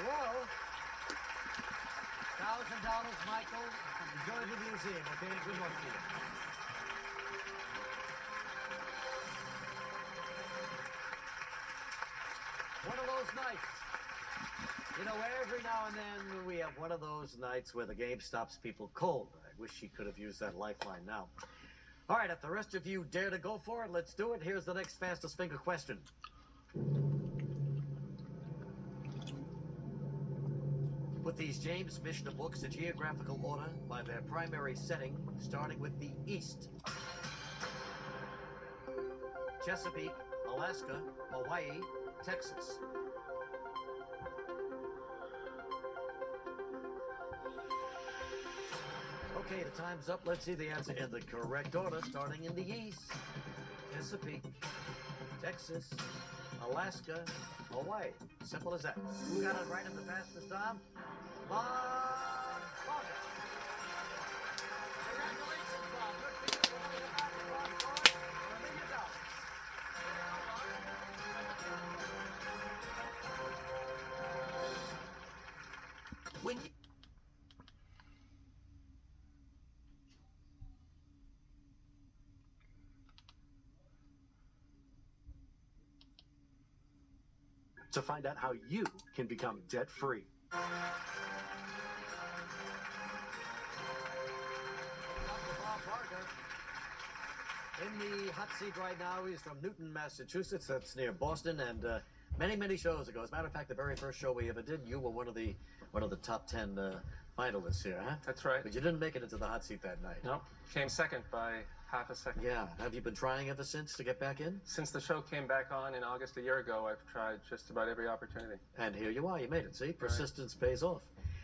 row. $1,000, Michael. Enjoy the museum, okay? Good luck to you. One of those nights. You know, every now and then we have one of those nights where the game stops people cold. I wish she could have used that lifeline now. All right, if the rest of you dare to go for it, let's do it. Here's the next fastest finger question. Put these James Michener books in geographical order by their primary setting, starting with the east. Chesapeake, Alaska, Hawaii, Texas. Okay, the time's up. Let's see the answer in the correct order, starting in the east. Chesapeake, Texas, Alaska, Hawaii. Simple as that. Who got it right in the fastest time? Bob Bargar. Congratulations, Bob. Good for you. When you to find out how you can become debt-free. Bob Bargar in the hot seat right now. He's from Newton, Massachusetts. That's near Boston, and many shows ago. As a matter of fact, the very first show we ever did, you were one of the top 10 finalists here, huh? That's right. But you didn't make it into the hot seat that night. No, came second by half a second. Yeah. Have you been trying ever since to get back in? Since the show came back on in August a year ago, I've tried just about every opportunity. And here you are. You made it. See, persistence pays off.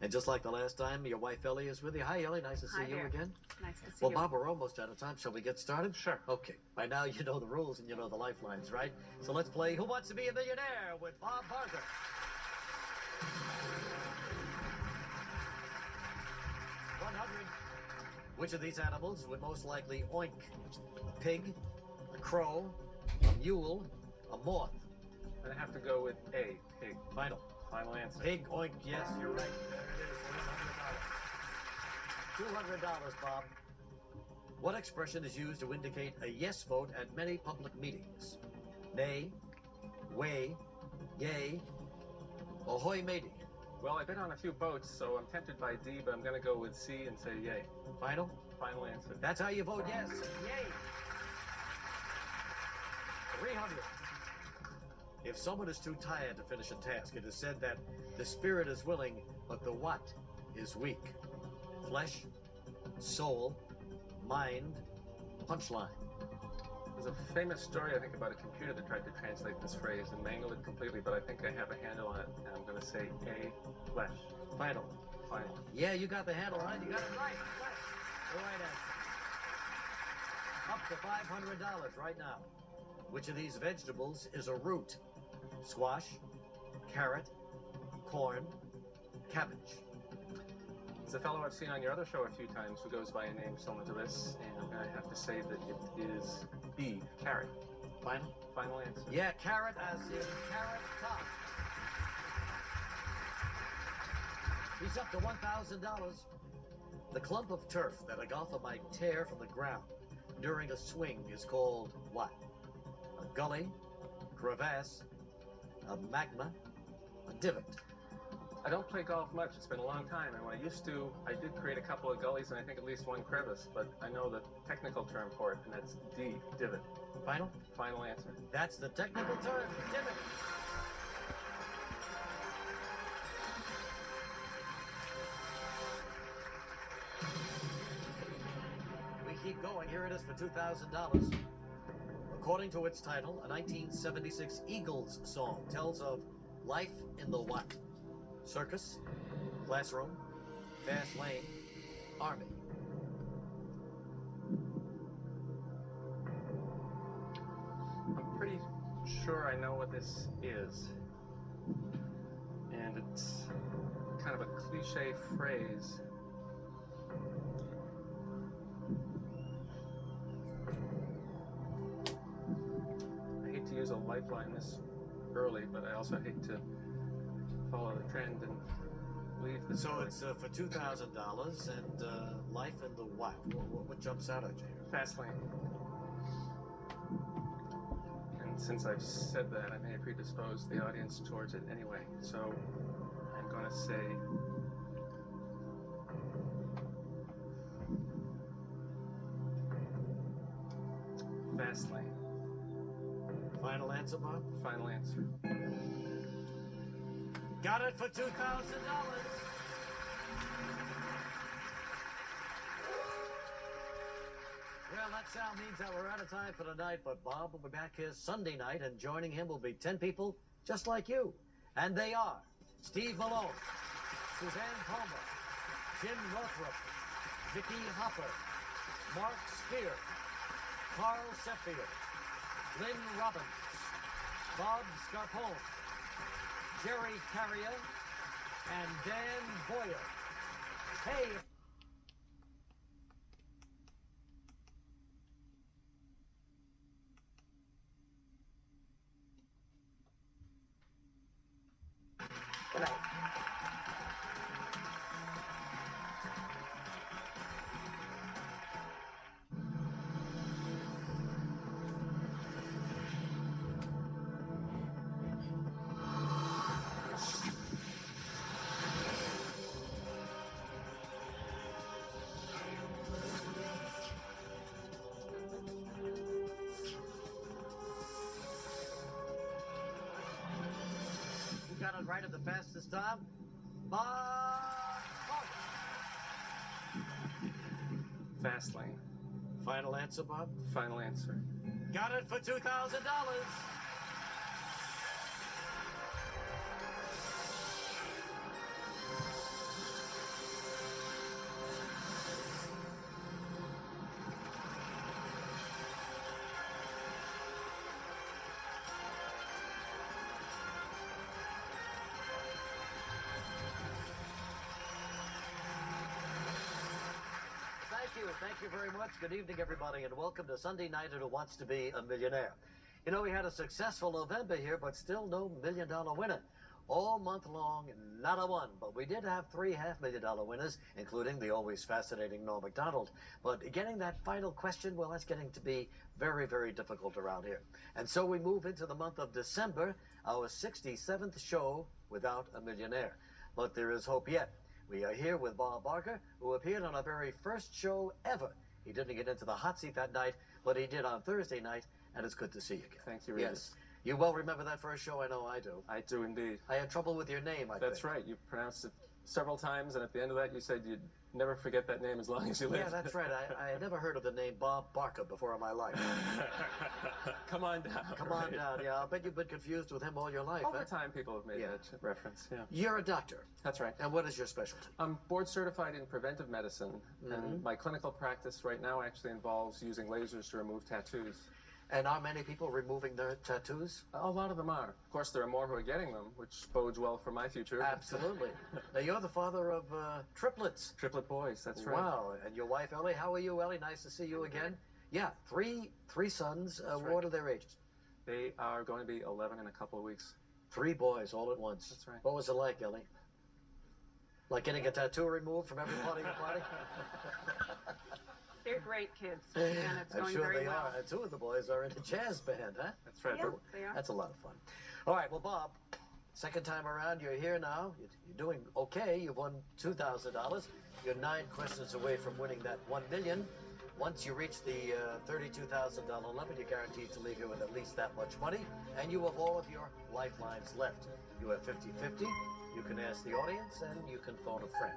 And just like the last time, your wife Ellie is with you. Hi, Ellie. Nice to see you again. Nice to see Well, you. Bob, we're almost out of time. Shall we get started? Sure. Okay. By now, you know the rules and you know the lifelines, right? So let's play Who Wants to Be a Millionaire with Bob Bargar. Which of these animals would most likely oink? A pig, a crow, a mule, a moth? I have to go with A, pig. Final answer. Pig oink, yes, you're right. There it is, $100. $200, Bob. What expression is used to indicate a yes vote at many public meetings? Nay, way, yay, ahoy matey? Well, I've been on a few boats, so I'm tempted by D, but I'm going to go with C and say yay. Final answer. That's how you vote yes. Yay. 300. If someone is too tired to finish a task, it is said that the spirit is willing, but the what is weak? Flesh, soul, mind, punchline. There's a famous story, I think, about a computer that tried to translate this phrase and mangled it completely, but I think I have a handle on it, and I'm going to say A, flesh. Final. Yeah, you got the handle on it. You got it right. Flesh. The right answer. Up to $500 right now. Which of these vegetables is a root? Squash, carrot, corn, cabbage. There's a fellow I've seen on your other show a few times who goes by a name similar to this, and I'm going to have to say that it is B, carrot. Final answer. Yeah, carrot as in carrot top. He's up to $1,000. The clump of turf that a golfer might tear from the ground during a swing is called what? A gully, crevasse, a magma, a divot. I don't play golf much. It's been a long time, and when I used to, I did create a couple of gullies and I think at least one crevice, but I know the technical term for it, and that's D, divot. Final answer. That's the technical term, divot. We keep going. Here it is for $2,000. According to its title, a 1976 Eagles song tells of life in the what? Circus, classroom, fast lane, army. I'm pretty sure I know what this is, and it's kind of a cliche phrase. I hate to use a lifeline this early, but I also hate to follow the trend and leave the So story. it's for $2,000 and life in the what? What jumps out at you? Fast lane. And since I've said that, I may predispose the audience towards it anyway. So I'm going to say fast lane. Final answer, Bob? Final answer. Got it for $2,000. Well, that sound means that we're out of time for tonight, but Bob will be back here Sunday night, and joining him will be 10 people just like you. And they are Steve Malone, Suzanne Palmer, Jim Northrup, Vicki Hopper, Mark Spear, Carl Sheffield, Lynn Robbins, Bob Scarpone, Jerry Carrier, and Dan Boyer. Hey, Good night. who got it right at the fastest time? Bob Bargar. Fast lane. Final answer, Bob? Final answer. Got it for $2,000. Thank you very much. Good evening, everybody, and welcome to Sunday Night at Who Wants to Be a Millionaire. You know, we had a successful November here, but still no million-dollar winner. All month long, not a one, but we did have 3 half-million-dollar winners, including the always fascinating Norm Macdonald. But getting that final question, well, that's getting to be very, very difficult around here. And so we move into the month of December, our 67th show without a millionaire. But there is hope yet. We are here with Bob Bargar, who appeared on our very first show ever. He didn't get into the hot seat that night, but he did on Thursday night, and it's good to see you again. Thank you, Regis. Yes. You well remember that first show? I know I do. I do indeed. I had trouble with your name, I think. That's right. You pronounced it several times, and at the end of that, you said you'd never forget that name as long as you live. Yeah, that's right. I had never heard of the name Bob Bargar before in my life. Come on down. Come on right? down. Yeah, I'll bet you've been confused with him all your life. Over huh? time, people have made Yeah. that reference. Yeah, You're a doctor. that's right. And what is your specialty? I'm board certified in preventive medicine, and my clinical practice right now actually involves using lasers to remove tattoos. And are many people removing their tattoos? A lot of them are. Of course, there are more who are getting them, which bodes well for my future. Absolutely. Now, you're the father of triplets. Triplet boys, that's right. Wow. And your wife, Ellie. How are you, Ellie? Nice to see you again. Yeah, three sons. right. What are their ages? They are going to be 11 in a couple of weeks. 3 boys all at once. That's right. What was it like, Ellie? Like getting a tattoo removed from every part of your body? They're great kids, and it's I'm going sure very they well. are. And 2 of the boys are in a jazz band, huh? That's right. Yeah, they are. That's a lot of fun. All right, well, Bob, second time around, you're here now. You're doing okay. You've won $2,000. You're 9 questions away from winning that $1 million. Once you reach the $32,000 limit, you're guaranteed to leave here with at least that much money, and you have all of your lifelines left. You have 50-50. You can ask the audience, and you can phone a friend.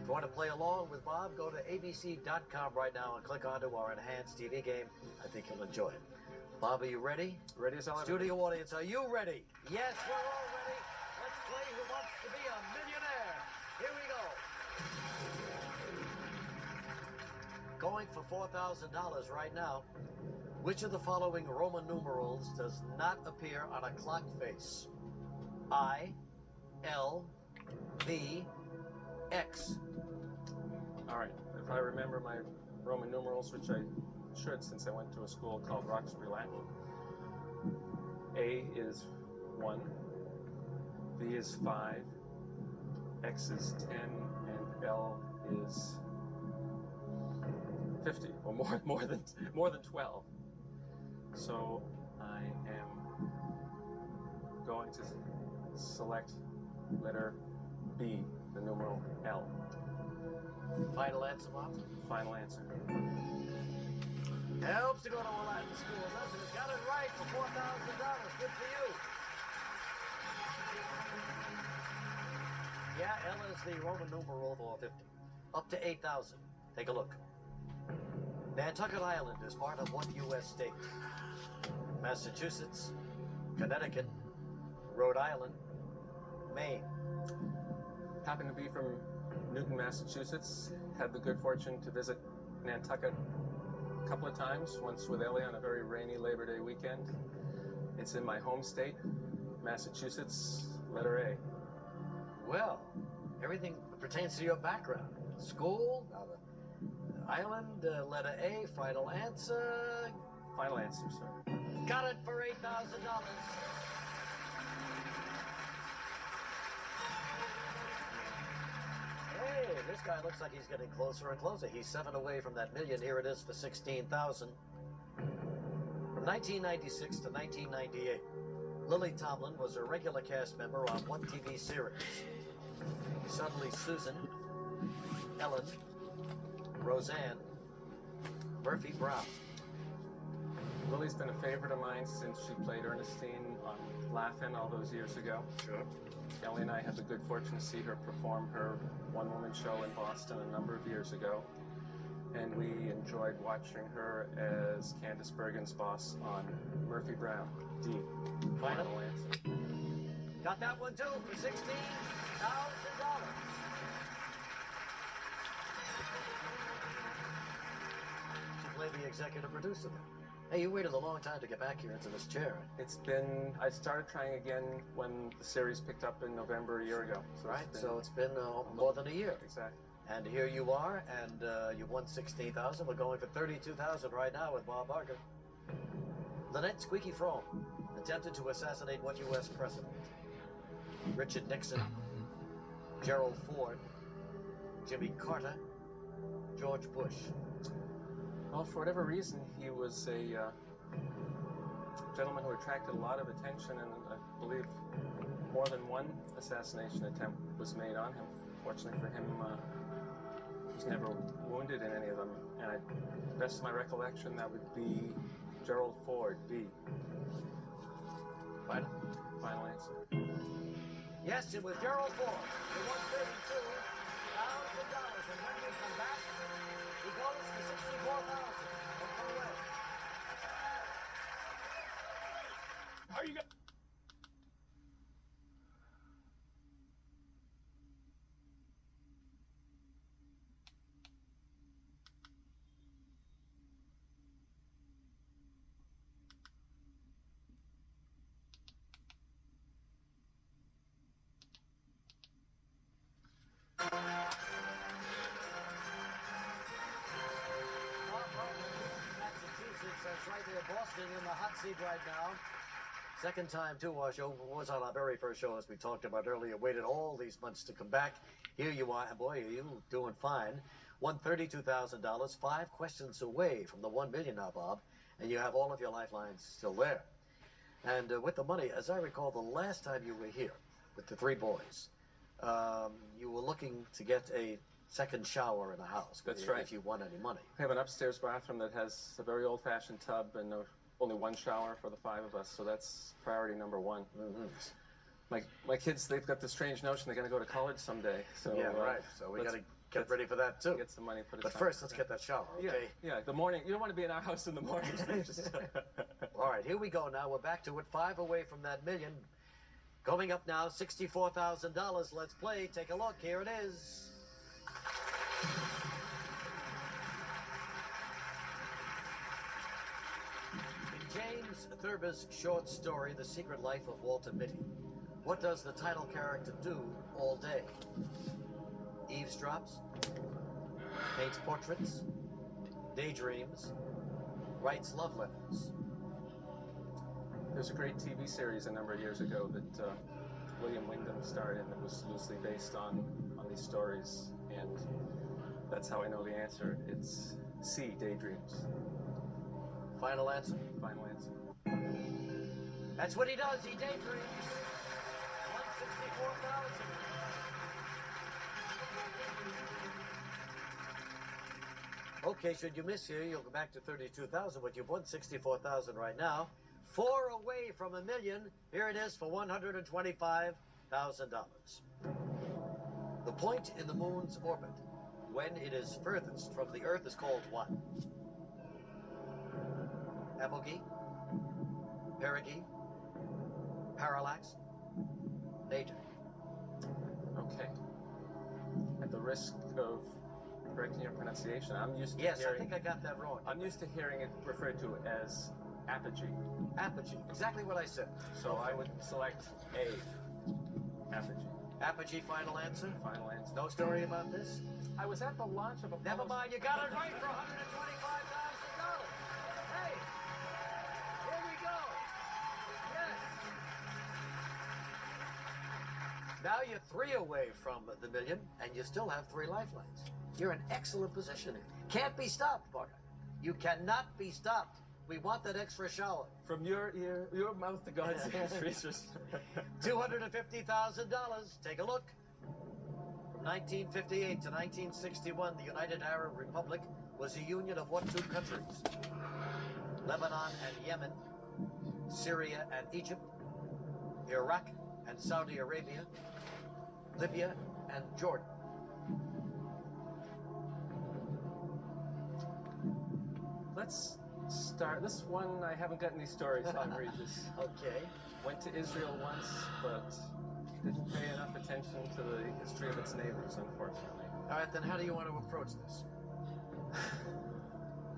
If you want to play along with Bob, go to abc.com right now and click onto our enhanced TV game. I think you'll enjoy it. Bob, are you ready? Ready as I'll ever be. Studio audience, are you ready? Yes, we're all ready. Let's play Who Wants to Be a Millionaire. Here we go. Going for $4,000 right now. Which of the following Roman numerals does not appear on a clock face? I, L, V, X. All right. If I remember my Roman numerals, which I should since I went to a school called Roxbury Latin, A is 1, V is 5, X is 10, and L is 50, or more than 12. So I am going to select letter B, the numeral L. Final answer, Bob? Final answer. Helps to go to a Latin school, doesn't it? Got it right for $4,000. Good for you. Yeah, L is the Roman numeral for 50. Up to 8,000. Take a look. Nantucket Island is part of what U.S. state? Massachusetts, Connecticut, Rhode Island, Maine. Happened to be from Newton, Massachusetts. Had the good fortune to visit Nantucket a couple of times, once with Ellie on a very rainy Labor Day weekend. It's in my home state, Massachusetts, letter A. Well, everything pertains to your background. School, now the island, letter A, final answer. Final answer, sir. Got it for $8,000. Hey, this guy looks like he's getting closer and closer. He's 7 away from that million. Here it is for 16,000. From 1996 to 1998, Lily Tomlin was a regular cast member on what TV series? Suddenly Susan, Ellen, Roseanne, Murphy Brown. Lily's been a favorite of mine since she played Ernestine on Laugh-In all those years ago. Sure. Ellie and I had the good fortune to see her perform her one-woman show in Boston a number of years ago. And we enjoyed watching her as Candice Bergen's boss on Murphy Brown. D. Final answer. Got that one too for $16,000. She played the executive producer then. Hey, you waited a long time to get back here into this chair. I started trying again when the series picked up in November a year ago. So it's been more than a year. Exactly. And here you are, and you've won $16,000. We're going for $32,000 right now with Bob Bargar. Lynette Squeaky Frome attempted to assassinate what U.S. president? Richard Nixon, Gerald Ford, Jimmy Carter, George Bush. Well, for whatever reason, he was a gentleman who attracted a lot of attention, and I believe more than one assassination attempt was made on him. Fortunately for him, he was never wounded in any of them. And best of my recollection, that would be Gerald Ford, B. Final answer. Yes, it was Gerald Ford. He won $32,000. And when we come back, he goes for $64,000. Don't go away. How you got? Massachusetts, that's right there. Boston in the hot seat right now. Second time, too, our show was on our very first show, as we talked about earlier. Waited all these months to come back. Here you are, and boy, are you doing fine. Won $32,000, 5 questions away from the $1 million now, Bob, and you have all of your lifelines still there. And with the money, as I recall, the last time you were here with the 3 boys, you were looking to get a second shower in the house. That's right. If you won any money. We have an upstairs bathroom that has a very old-fashioned tub and only one shower for the 5 of us, so that's priority number 1. Mm-hmm. My kids, they've got the strange notion they're going to go to college someday. So Yeah, right. So we got to get ready for that, too. Get some money put But aside. first, let's get that shower, okay? Yeah, the morning. You don't want to be in our house in the morning. Just, All right, here we go now. We're back to it, 5 away from that million. Coming up now, $64,000. Let's play. Take a look. Here it is. In James Thurber's short story, The Secret Life of Walter Mitty, what does the title character do all day? Eavesdrops, paints portraits, daydreams, writes love letters. There's a great TV series a number of years ago that William Wyndham starred in that was loosely based on these stories, and that's how I know the answer. It's C, Daydreams. Final answer? Final answer. That's what he does. He daydreams. 164,000. Okay, should you miss here, you'll go back to 32,000, but you've won 64,000 right now. 4 away from $1 million. Here it is for $125,000. The point in the moon's orbit, when it is furthest from the Earth, is called what? Apogee? Perigee? Parallax? Nadir? Okay. At the risk of correcting your pronunciation, I'm used to Yes, hearing... I think I got that wrong. I'm used to hearing it referred to as apogee. Apogee, exactly what I said. So I would select A, apogee. Apogee, final answer? Final answer. No story about this? I was at the launch of a... Never mind, you got it right for $125,000. Hey, here we go. Yes. Now you're 3 away from the million, and you still have 3 lifelines. You're in excellent position here. Can't be stopped, Bargar. You cannot be stopped. We want that extra shower. From your mouth to God's ears, Research. $250,000. Take a look. From 1958 to 1961, the United Arab Republic was a union of what 2 countries? Lebanon and Yemen, Syria and Egypt, Iraq and Saudi Arabia, Libya and Jordan. Let's start. This one, I haven't got any stories on, Regis. Okay. Went to Israel once, but didn't pay enough attention to the history of its neighbors, unfortunately. All right, then how do you want to approach this?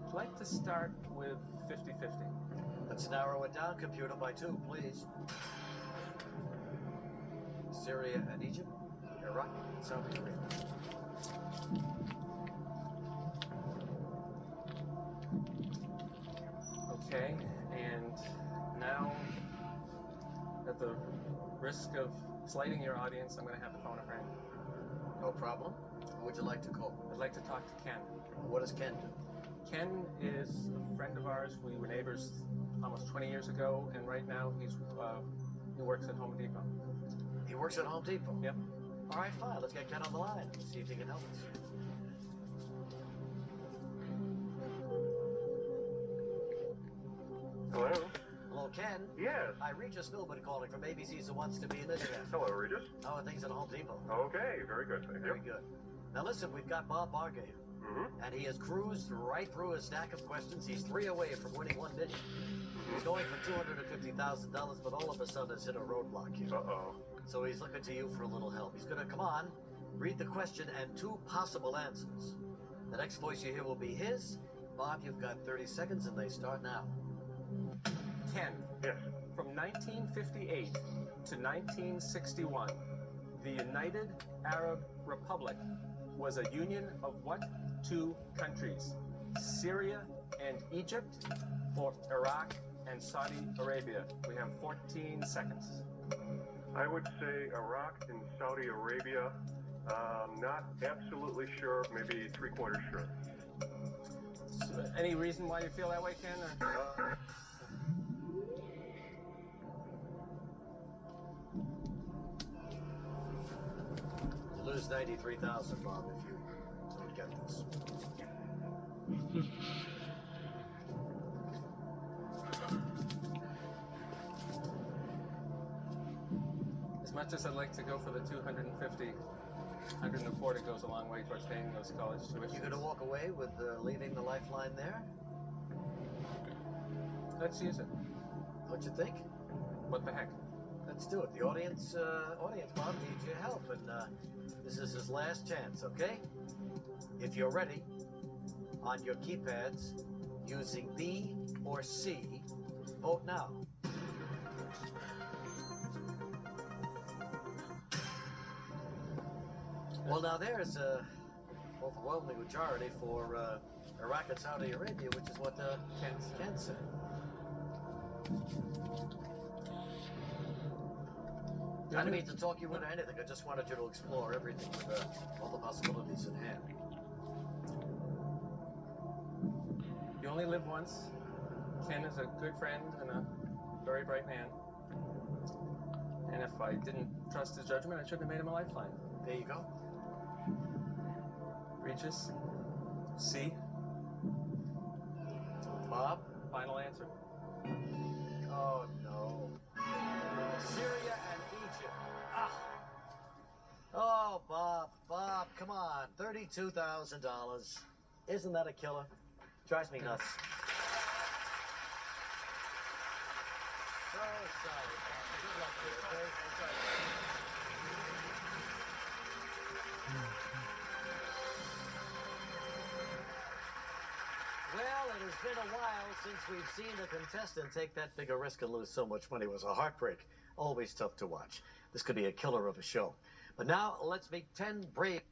I'd like to start with 50-50. Let's narrow it down, computer, by 2, please. Syria and Egypt, Iraq and Saudi Arabia. Okay, and now, at the risk of slighting your audience, I'm going to have to phone a friend. No problem. Who would you like to call? I'd like to talk to Ken. What does Ken do? Ken is a friend of ours. We were neighbors almost 20 years ago, and right now he works at Home Depot. He works at Home Depot? Yep. All right, fine. Let's get Ken on the line and see if he can help us. Hello? Hello, Ken. Yes. Hi, Regis Philbin calling from ABC's Who Wants to Be a Millionaire. Hello, Regis. How are things at Home Depot? Okay, very good. Thank Very you. good. Now listen, we've got Bob Bargar here, Mm-hmm. and he has cruised right through a stack of questions. He's 3 away from winning $1 million. He's going for $250,000, but all of a sudden has hit a roadblock here. Uh-oh. So he's looking to you for a little help. He's going to come on, read the question and 2 possible answers. The next voice you hear will be his. Bob, you've got 30 seconds, and they start now. Ken, Yes. from 1958 to 1961, the United Arab Republic was a union of what 2 countries? Syria and Egypt, or Iraq and Saudi Arabia? We have 14 seconds. I would say Iraq and Saudi Arabia. Not absolutely sure, maybe 3/4 sure. So, any reason why you feel that way, Ken? Or? You lose 93,000, Bob, if you don't get this. As much as I'd like to go for the 250, 140 goes a long way towards paying those college tuitions. You're going to walk away with leaving the lifeline there? Let's use it. What you think? What the heck? Let's do it. The audience, Bob, needs your help, and this is his last chance, okay? If you're ready, on your keypads, using B or C, vote now. Well, now there's a overwhelming majority for Iraq and Saudi Arabia, which is what Ken said. I didn't mean to talk you into anything. I just wanted you to explore everything with all the possibilities in hand. You only live once. Ken is a good friend and a very bright man. And if I didn't trust his judgment, I shouldn't have made him a lifeline. There you go. Regis, C. Bob? Final answer. Oh, no. Syria and Egypt. Ah. Oh, Bob, come on. $32,000. Isn't that a killer? Drives me nuts. So sorry, Bob. Good luck to you, okay? Well, it has been a while since we've seen a contestant take that big a risk and lose so much money. It was a heartbreak. Always tough to watch. This could be a killer of a show. But now, let's meet 10 brave...